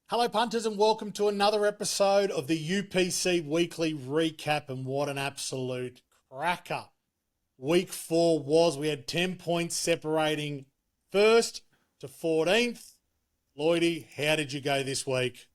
Hello, punters, and welcome to another episode of the UPC Weekly Recap. And what an absolute cracker week 4 was. We had 10 points separating first to 14th. Lloydie, how did you go this week?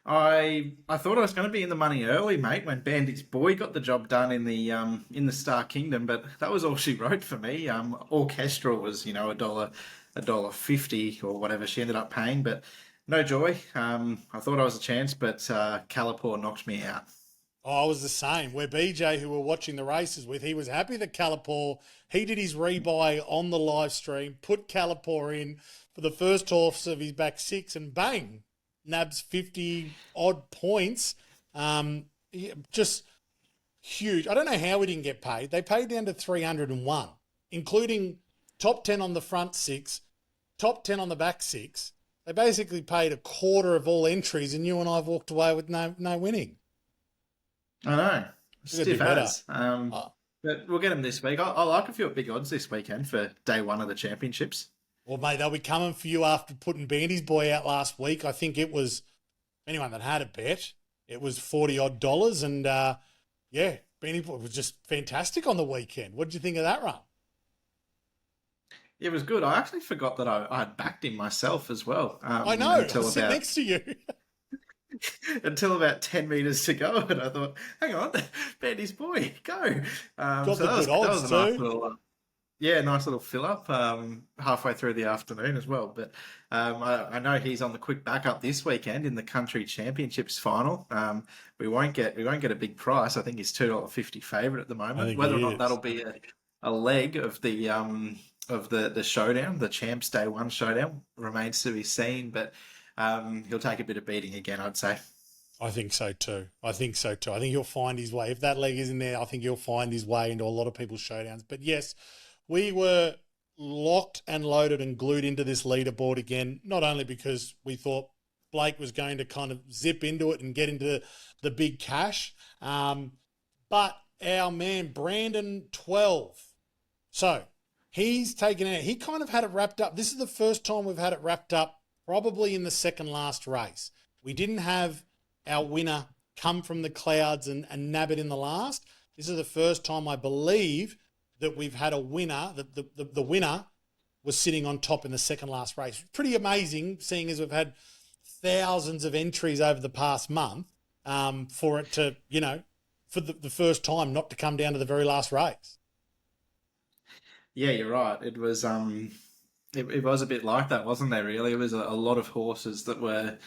I thought I was going to be in the money early, mate, when Bandy's boy got the job done in the Star Kingdom, but that was all she wrote for me. Orchestral was a dollar 50 or whatever she ended up paying, but no joy. I thought I was a chance, but Kalapour knocked me out. Oh, I was the same. Where BJ, who we're watching the races with, he was happy that Kalapour, he did his rebuy on the live stream, put Kalapour in for the first horse of his back six, and bang, nabs 50 odd points. Just huge. I don't know how we didn't get paid. They paid down to 301, including top 10 on the front six, top 10 on the back six. They basically paid a quarter of all entries, and you and I have walked away with no winning. I know, We got to do stiff better. as. Uh, But we'll get them this week. I like a few big odds this weekend for day one of the championships. Well, mate, they'll be coming for you after putting Bandy's boy out last week. I think it was, anyone that had a bet, it was 40 odd dollars. And yeah, Bandy boy was just fantastic on the weekend. What did you think of that run? It was good. I actually forgot that I had backed him myself as well I know, I was sitting next to you. until about 10 meters to go, and I thought, hang on, Bandy's boy, go. Got So the good that odds was a nice too. little, yeah, nice little fill up halfway through the afternoon as well. But I know he's on the quick backup this weekend in the country championships final. We won't get a big price. I think he's $2.50 favourite at the I moment. think Whether or he not is. that'll be a leg of the showdown, the champs day one showdown, remains to be seen. But he'll take a bit of beating again, I'd say. I think so too. I think he'll find his way. If that leg is in there, I think he'll find his way into a lot of people's showdowns. But yes, we were locked and loaded and glued into this leaderboard again, not only because we thought Blake was going to kind of zip into it and get into the big cash, but our man Brandon 12. So he's taken it. He kind of had it wrapped up. This is the first time we've had it wrapped up, probably in the second last race. We didn't have our winner come from the clouds and nab it in the last. This is the first time, I believe, that we've had a winner, that the winner was sitting on top in the second last race. Pretty amazing, seeing as we've had thousands of entries over the past month, for it to, for the first time not to come down to the very last race. Yeah, you're right. It was a bit like that, wasn't there? Really, it was a lot of horses that were,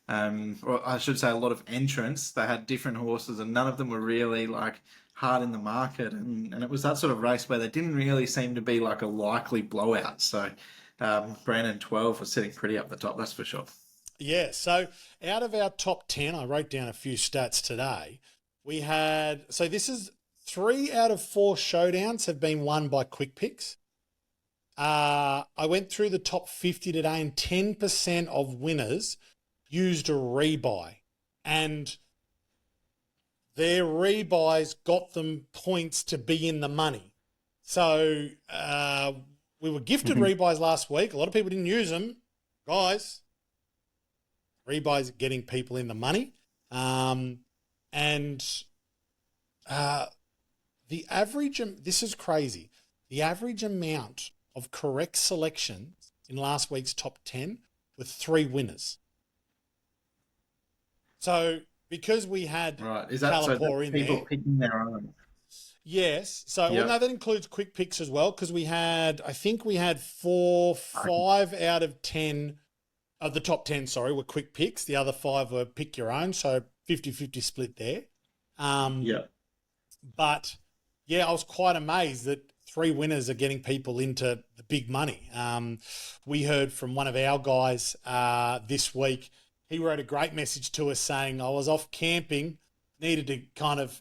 or I should say, a lot of entrants. They had different horses, and none of them were really like hard in the market. And it was that sort of race where there didn't really seem to be like a likely blowout. So Brandon 12 was sitting pretty up the top, that's for sure. Yeah, so out of our top 10, I wrote down a few stats today. We had, so this is 3 out of 4 showdowns have been won by quick picks. I went through the top 50 today, and 10% of winners used a rebuy, and their rebuys got them points to be in the money. So we were gifted rebuys last week. A lot of people didn't use them. Guys, rebuys are getting people in the money. And the average, this is crazy, the average amount of correct selections in last week's top 10 were 3 winners. So because we had Right. Is that so Kalapour that in people there, picking their own? yes. So, well, no, Yep. that includes quick picks as well, because I think we had Okay. 5 out of 10 of the top 10, sorry, were quick picks. The other 5 were pick your own. So 50-50 split there. Um, Yep. but yeah, I was quite amazed that 3 winners are getting people into the big money. We heard from one of our guys this week. He wrote a great message to us saying, I was off camping, needed to kind of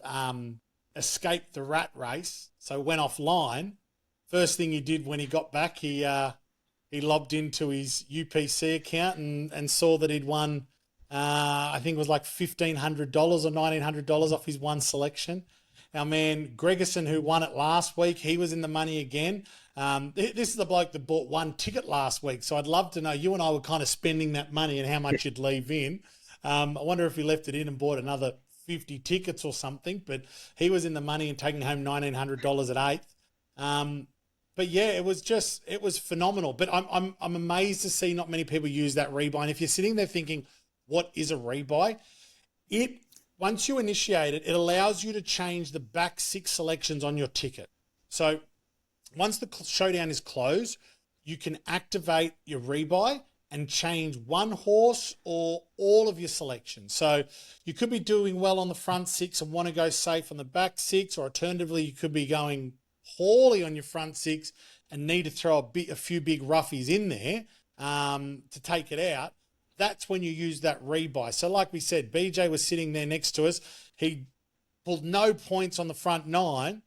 escape the rat race, so went offline. First thing he did when he got back, he lobbed into his UPC account and saw that he'd won, I think it was like $1,500 or $1,900 off his one selection. Our man Gregerson, who won it last week, he was in the money again. This is the bloke that bought one ticket last week. So I'd love to know, you and I were kind of spending that money and how much you'd leave in. I wonder if he left it in and bought another 50 tickets or something, but he was in the money and taking home $1,900 at eighth. But yeah, it was phenomenal. But I'm amazed to see not many people use that rebuy. And if you're sitting there thinking, what is a rebuy? Once you initiate it, it allows you to change the back 6 selections on your ticket. So once the showdown is closed, you can activate your rebuy and change one horse or all of your selections. So you could be doing well on the front 6 and want to go safe on the back 6, or alternatively, you could be going poorly on your front 6 and need to throw a few big roughies in there to take it out. That's when you use that rebuy. So like we said, BJ was sitting there next to us. He pulled no points on the front 9,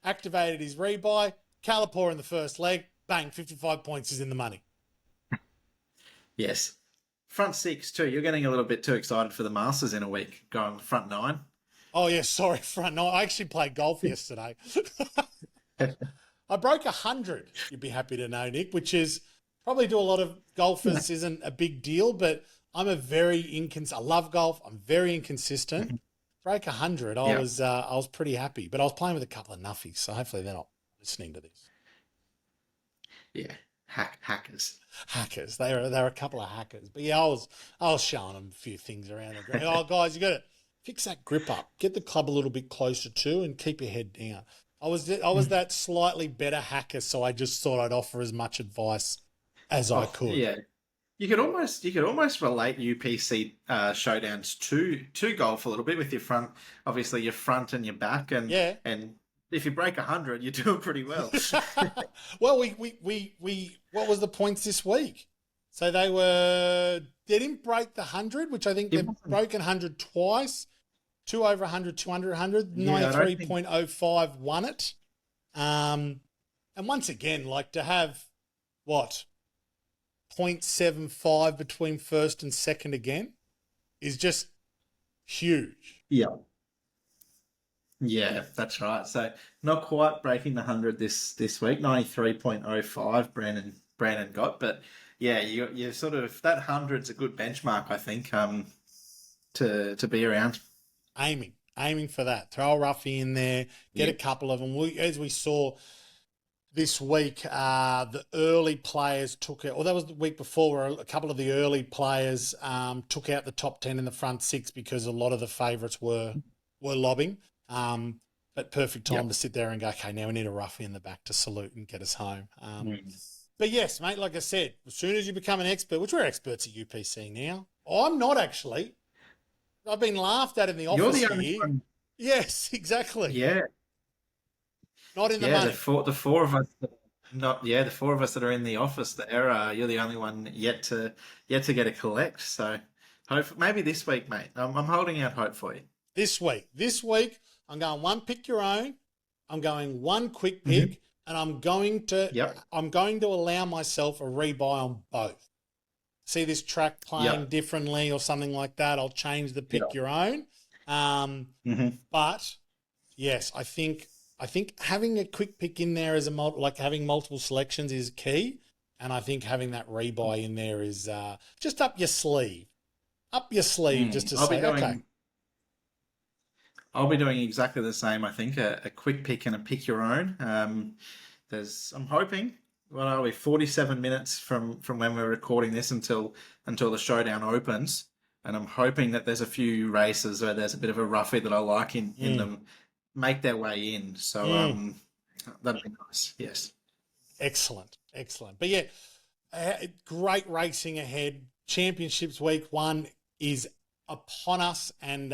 activated his rebuy, Kalapour in the first leg, bang, 55 points is in the money. Yes. Front 6 too. You're getting a little bit too excited for the Masters in a week, going front 9. Oh, yeah, sorry, front 9. I actually played golf yesterday. I broke 100, you'd be happy to know, Nick, which is probably to a lot of golfers isn't a big deal, but I'm I love golf. I'm very inconsistent. Break 100, I was pretty happy, but I was playing with a couple of nuffies, so hopefully they're not listening to this. Yeah, hackers. Hackers. They're a couple of hackers. But yeah, I was showing them a few things around the ground. Oh, guys, you got to fix that grip up. Get the club a little bit closer to, and keep your head down. I was that slightly better hacker, so I just thought I'd offer as much advice as I could. Yeah. You could almost relate UPC showdowns to golf a little bit with your front, obviously your front and your back, and if you break 100, you're doing pretty well. Well, we what was the points this week? So they didn't break the 100, which I think they've broken 100 twice. 2 over 100, 200, 100, 93.05 won it. And once again, like to have what 0.75 between first and second again is just huge. Yeah. Yeah, that's right. So not quite breaking the 100 this week. 93.05 Brandon got, but yeah, you sort of that 100's a good benchmark, I think, to be around. Aiming for that. Throw a roughie in there, get a couple of them. As we saw this week, the early players took it, or that was the week before, where a couple of the early players took out the top 10 in the front 6 because a lot of the favourites were lobbing. But perfect time to sit there and go, okay, now we need a roughie in the back to salute and get us home. But yes, mate, like I said, as soon as you become an expert, which we're experts at UPC now. I'm not actually. I've been laughed at in the office You're the here. only one. Yes, exactly. Yeah. Not in the money. The four of us the 4 of us that are in the office there, you're the only one yet to get a collect. So maybe this week, mate. I'm holding out hope for you. This week, I'm going one pick your own. I'm going one quick pick, and I'm going to allow myself a rebuy on both. See this track playing differently or something like that, I'll change the pick your own. But yes, I think having a quick pick in there as having multiple selections is key, and I think having that rebuy in there is just up your sleeve, just to say okay. I'll be doing exactly the same. I think a quick pick and a pick your own. I'm hoping. What are we? 47 minutes from when we're recording this until the showdown opens, and I'm hoping that there's a few races where there's a bit of a roughie that I like in them make their way in. So that'd be nice. Yes. Excellent. But yeah, great racing ahead. Championships week 1 is upon us, and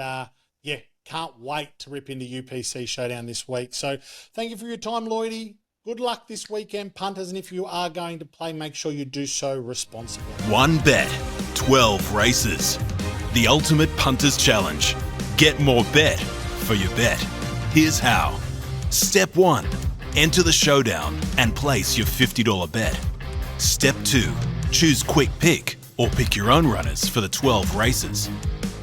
can't wait to rip into UPC Showdown this week. So thank you for your time, Lloydie. Good luck this weekend, punters, and if you are going to play, make sure you do so responsibly. 1 bet, 12 races. The Ultimate Punters Challenge. Get more bet for your bet. Here's how. Step 1. Enter the showdown and place your $50 bet. Step 2. Choose quick pick or pick your own runners for the 12 races.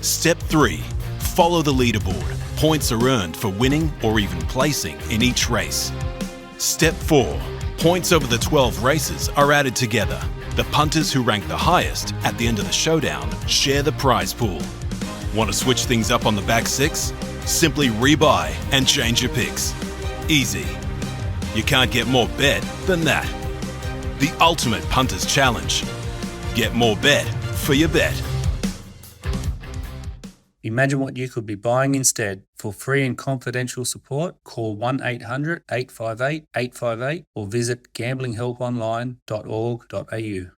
Step 3. Follow the leaderboard Points are earned for winning or even placing in each race. Step 4. Points over the 12 races are added together. The punters who rank the highest at the end of the showdown share the prize pool. Want to switch things up on the back 6? Simply rebuy and change your picks. Easy. You can't get more bet than that. The Ultimate Punters Challenge. Get more bet for your bet. Imagine what you could be buying instead. For free and confidential support, call 1-800-858-858 or visit gamblinghelponline.org.au.